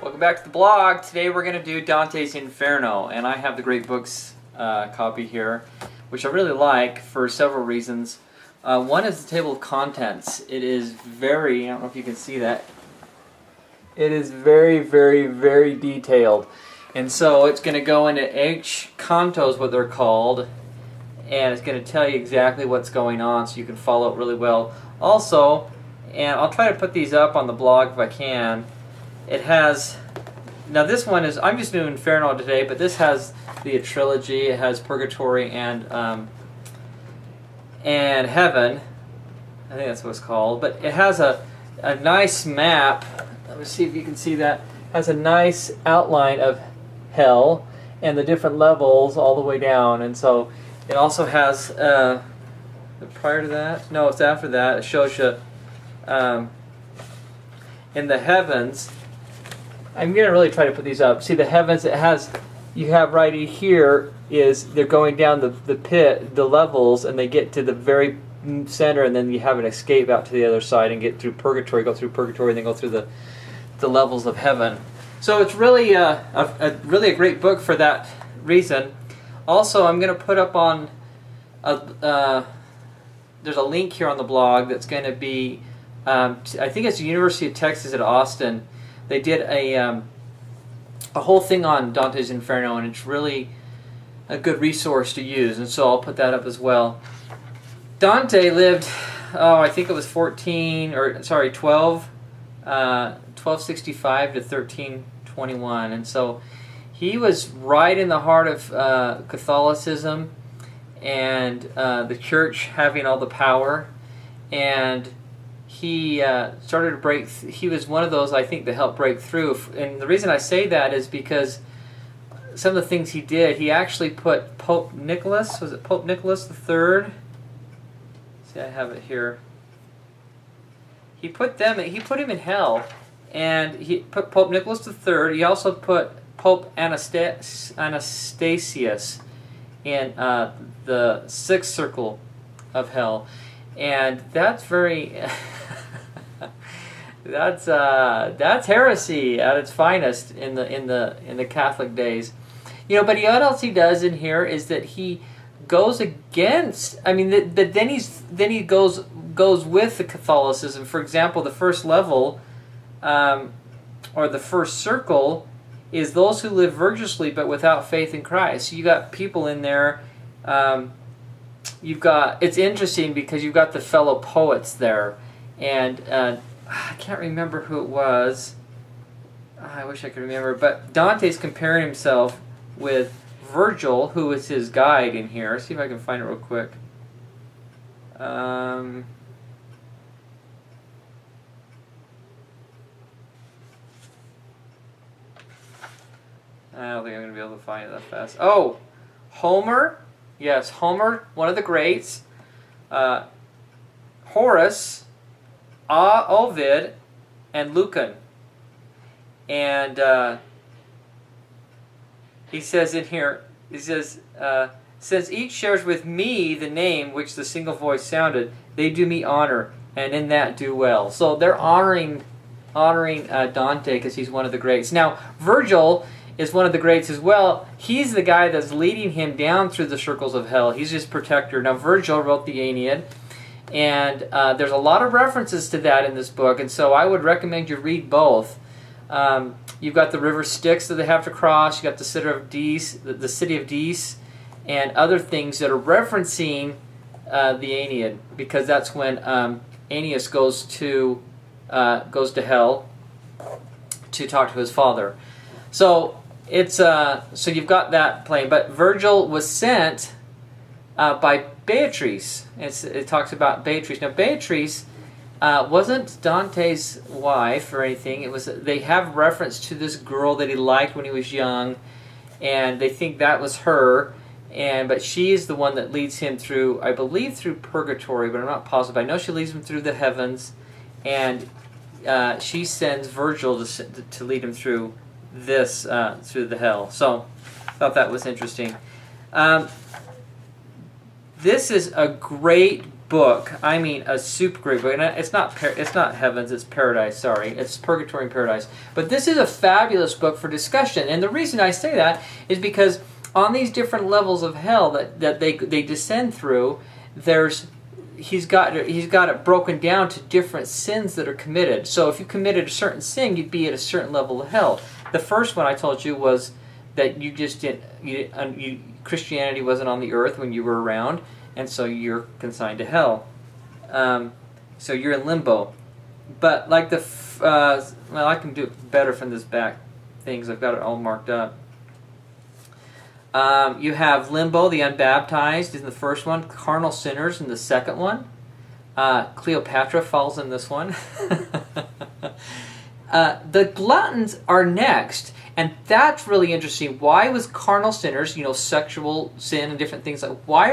Welcome back to the blog. Today we're going to do Dante's Inferno, and I have the Great Books copy here, which I really like for several reasons. One is the table of contents. It is very, I don't know if you can see that, it is very, very, very detailed. And so it's going to go into H cantos, what they're called, and it's going to tell you exactly what's going on so you can follow it really well. Also, and I'll try to put these up on the blog if I can, it has, now this one is, I'm just doing Inferno today, but this has the trilogy. It has Purgatory and Heaven. I think that's what it's called. But it has a nice map. Let me see if you can see that. It has a nice outline of hell and the different levels all the way down. And so it also has, prior to that? No, it's after that. It shows you in the heavens. I'm going to really try to put these up. See the heavens, it has, you have right here is they're going down the pit, the levels, and they get to the very center, and then you have an escape out to the other side and get through Purgatory, go through Purgatory, and then go through the levels of heaven. So it's really really a great book for that reason. Also, I'm going to put up on, there's a link here on the blog that's going to be, I think it's the University of Texas at Austin. They did a whole thing on Dante's Inferno, and it's really a good resource to use, and so I'll put that up as well. Dante lived, I think it was 1265 to 1321, and so he was right in the heart of Catholicism and the church having all the power, and he started to break. He was one of those, I think, that helped break through. And the reason I say that is because some of the things he did, he actually put Pope Nicholas, was it Pope Nicholas III? See, I have it here. He put him in hell, and he put Pope Nicholas III. He also put Pope Anastasius in the sixth circle of hell, and that's very that's heresy at its finest in the Catholic days, But what else he does in here is that he goes against. I mean, then he goes with the Catholicism. For example, the first level, or the first circle, is those who live virtuously but without faith in Christ. So you got people in there. It's interesting because you've got the fellow poets there, and I can't remember who it was. I wish I could remember, but Dante's comparing himself with Virgil, who is his guide in here. See if I can find it real quick. I don't think I'm going to be able to find it that fast. Oh, Homer. Yes, Homer, one of the greats. Horace, Ovid, and Lucan. And he says in here, since each shares with me the name which the single voice sounded, they do me honor, and in that do well. So they're honoring Dante because he's one of the greats. Now, Virgil is one of the greats as well. He's the guy that's leading him down through the circles of hell. He's his protector. Now, Virgil wrote the Aeneid, and there's a lot of references to that in this book, and so I would recommend you read both. You've got the river Styx that they have to cross. You've got the city of Dis, and other things that are referencing the Aeneid, because that's when Aeneas goes to hell to talk to his father. So so you've got that playing, but Virgil was sent by Beatrice. It talks about Beatrice. Now Beatrice wasn't Dante's wife or anything. They have reference to this girl that he liked when he was young, and they think that was her. But she is the one that leads him through, I believe, through Purgatory, but I'm not positive. I know she leads him through the heavens, and she sends Virgil to lead him through through the hell. So I thought that was interesting. This is a great book. I mean, a super great book. And it's not Heavens, it's Paradise. Sorry, it's Purgatory and Paradise. But this is a fabulous book for discussion. And the reason I say that is because on these different levels of hell that they descend through, he's got it broken down to different sins that are committed. So if you committed a certain sin, you'd be at a certain level of hell. The first one I told you was that you just Christianity wasn't on the earth when you were around, and so you're consigned to hell. So you're in limbo. But like well, I can do it better from this back things. I've got it all marked up. You have limbo, the unbaptized in the first one, carnal sinners in the second one. Cleopatra falls in this one. The gluttons are next, and that's really interesting. Why was carnal sinners, sexual sin and different things, why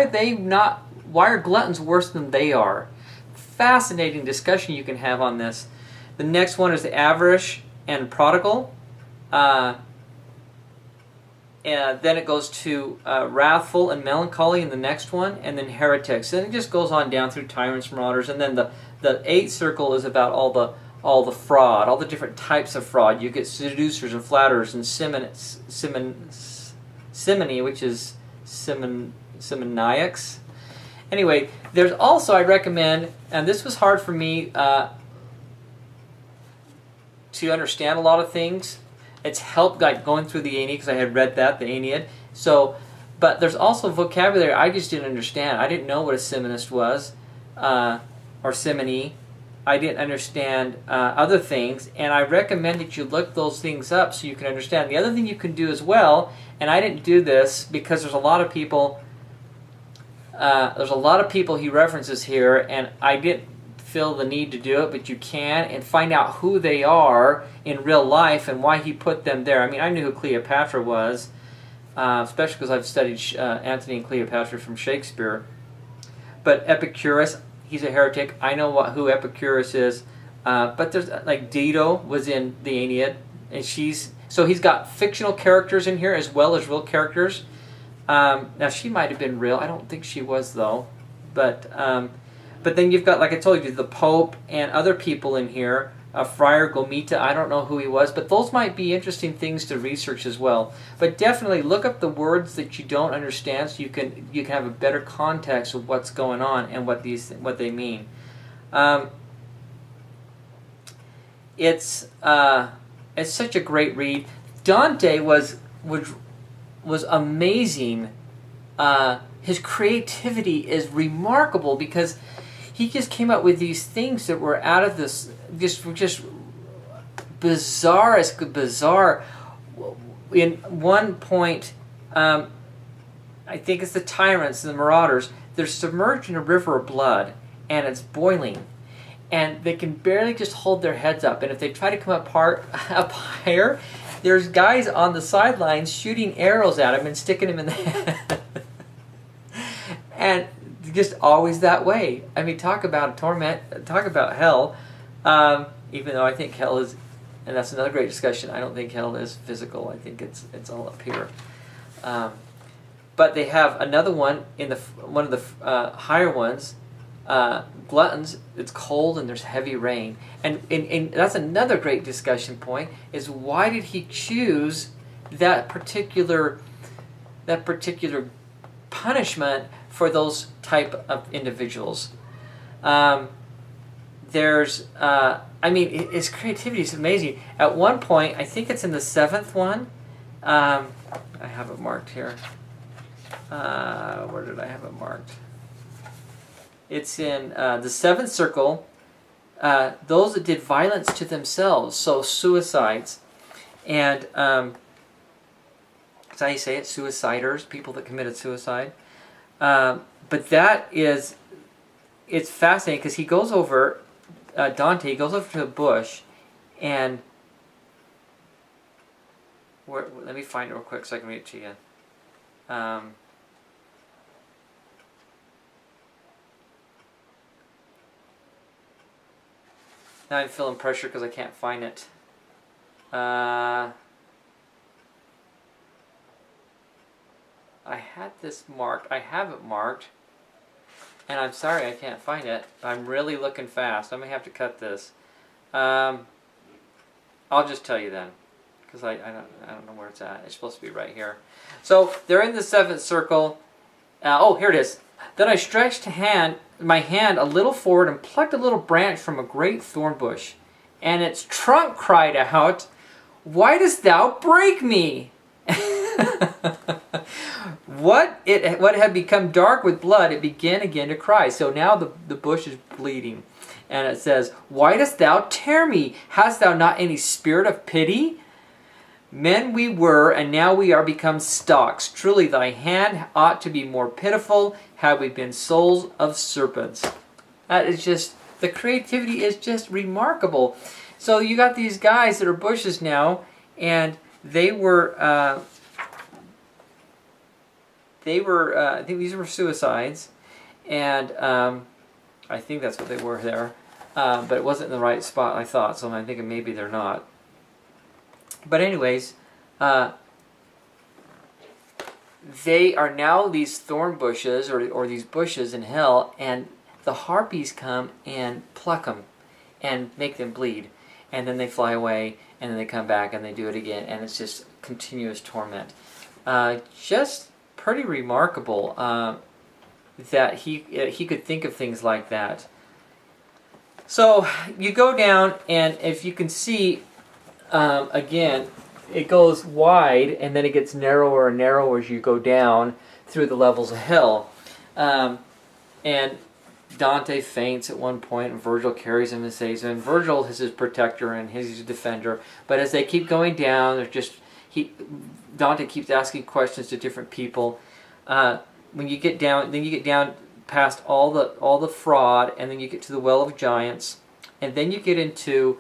are gluttons worse than they are? Fascinating discussion you can have on this. The next one is the avaricious and prodigal. And then it goes to wrathful and melancholy in the next one, and then heretics. And it just goes on down through tyrants, marauders, and then the eighth circle is about all the fraud, all the different types of fraud. You get seducers and flatterers and simony, which is simoniacs. Anyway, there's also, I recommend, and this was hard for me to understand a lot of things. It's helped like going through the Aeneid because I had read the Aeneid. So, but there's also vocabulary I just didn't understand. I didn't know what a simonist was, or simony. I didn't understand other things, and I recommend that you look those things up so you can understand. The other thing you can do as well, and I didn't do this because there's a lot of people. He references here, and I didn't feel the need to do it, but you can, and find out who they are in real life and why he put them there. I mean, I knew who Cleopatra was, especially because I've studied Antony and Cleopatra from Shakespeare. But Epicurus, he's a heretic. I know who Epicurus is. But there's like Dido was in the Aeneid, and he's got fictional characters in here as well as real characters. Now she might have been real. I don't think she was though. But then you've got, like I told you, the Pope and other people in here. Friar Gomita, I don't know who he was, but those might be interesting things to research as well. But definitely look up the words that you don't understand so you can have a better context of what's going on and what they mean. It's such a great read. Dante was amazing. His creativity is remarkable because he just came up with these things that were out of this just bizarre. In one point, I think it's the tyrants and the marauders. They're submerged in a river of blood, and it's boiling, and they can barely just hold their heads up. And if they try to come up higher, there's guys on the sidelines shooting arrows at him and sticking him in the head. And just always that way. I mean, talk about torment, talk about hell. Even though I think hell is, and that's another great discussion, I don't think hell is physical. I think it's all up here. But they have another one in one of the higher ones, gluttons. It's cold and there's heavy rain, and that's another great discussion point. Is why did he choose that particular punishment for those type of individuals? His creativity is amazing. At one point, I think it's in the seventh one. I have it marked here. Where did I have it marked? It's in the seventh circle. Those that did violence to themselves, so suicides, and that's how you say it, suiciders, people that committed suicide. But it's fascinating because he goes over, Dante goes over to a bush, and let me find it real quick so I can read it to you. Now I'm feeling pressure because I can't find it. I had this marked. I have it marked. And I'm sorry I can't find it. I'm really looking fast. I'm going to have to cut this. I'll just tell you then, because I don't know where it's at. It's supposed to be right here. So they're in the seventh circle. Oh, here it is. Then I stretched my hand a little forward and plucked a little branch from a great thorn bush. And its trunk cried out, "Why dost thou break me?" What had become dark with blood, it began again to cry. So now the bush is bleeding. And it says, "Why dost thou tear me? Hast thou not any spirit of pity? Men we were, and now we are become stalks. Truly thy hand ought to be more pitiful, had we been souls of serpents." That is just, the creativity is just remarkable. So you got these guys that are bushes now, and they were I think these were suicides, and I think that's what they were there, but it wasn't in the right spot, I thought, so I'm thinking maybe they're not. But anyways, they are now these thorn bushes, or these bushes in hell, and the harpies come and pluck them and make them bleed. And then they fly away, and then they come back and they do it again, and it's just continuous torment. Just pretty remarkable that he could think of things like that. So you go down, and if you can see, again, it goes wide, and then it gets narrower and narrower as you go down through the levels of hell. And Dante faints at one point, and Virgil carries him and saves him. And Virgil is his protector and he's his defender. But as they keep going down, Dante keeps asking questions to different people. When you get down, then you get down past all the fraud, and then you get to the Well of Giants, and then you get into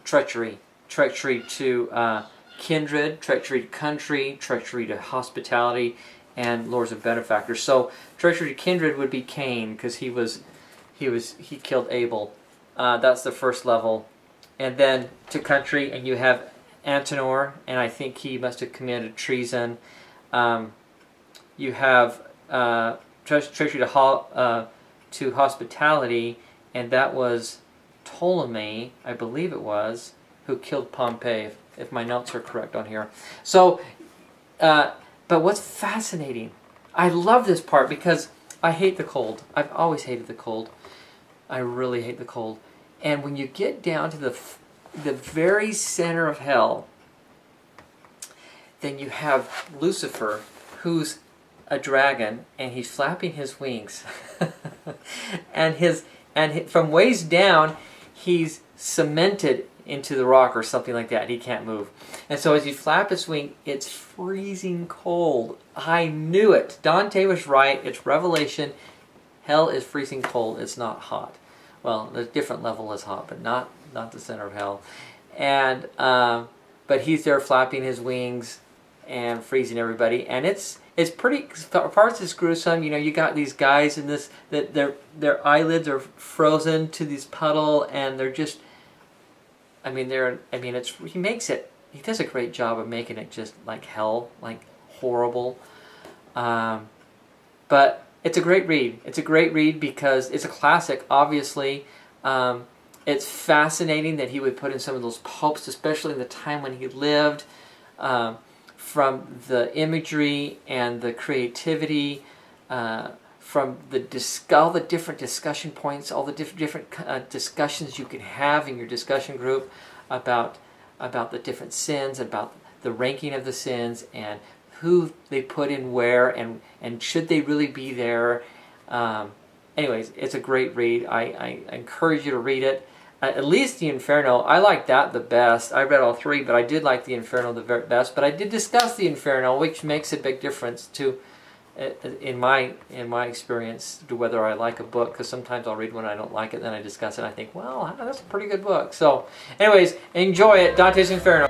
treachery to kindred, treachery to country, treachery to hospitality, and lords and benefactors. So treachery to kindred would be Cain, because he killed Abel. That's the first level. And then to country, and you have Antenor, and I think he must have committed treason. You have treachery to hospitality, and that was Ptolemy, I believe it was, who killed Pompey, if my notes are correct on here. So, but what's fascinating, I love this part because I hate the cold. I've always hated the cold. I really hate the cold. And when you get down to the very center of hell, then you have Lucifer, who's a dragon, and he's flapping his wings. and from waist down, he's cemented into the rock or something like that. He can't move. And so as you flap his wing, it's freezing cold. I knew it. Dante was right. It's Revelation. Hell is freezing cold. It's not hot. Well, there's a different level as hot, but not the center of hell. And but he's there flapping his wings and freezing everybody. And it's pretty, parts is gruesome. You know, you got these guys in this, that their eyelids are frozen to this puddle, and they're just, he does a great job of making it just like hell, like horrible. But it's a great read. It's a great read because it's a classic, obviously. It's fascinating that he would put in some of those popes, especially in the time when he lived, from the imagery and the creativity, from all the different discussion points, all the different discussions you can have in your discussion group about the different sins, about the ranking of the sins, and who they put in where, and should they really be there. Anyways, it's a great read. I encourage you to read it. At least the Inferno, I like that the best. I read all three, but I did like the Inferno the very best. But I did discuss the Inferno, which makes a big difference to, in my experience, to whether I like a book. Because sometimes I'll read one and I don't like it, then I discuss it, and I think, well, that's a pretty good book. So, anyways, enjoy it. Dante's Inferno.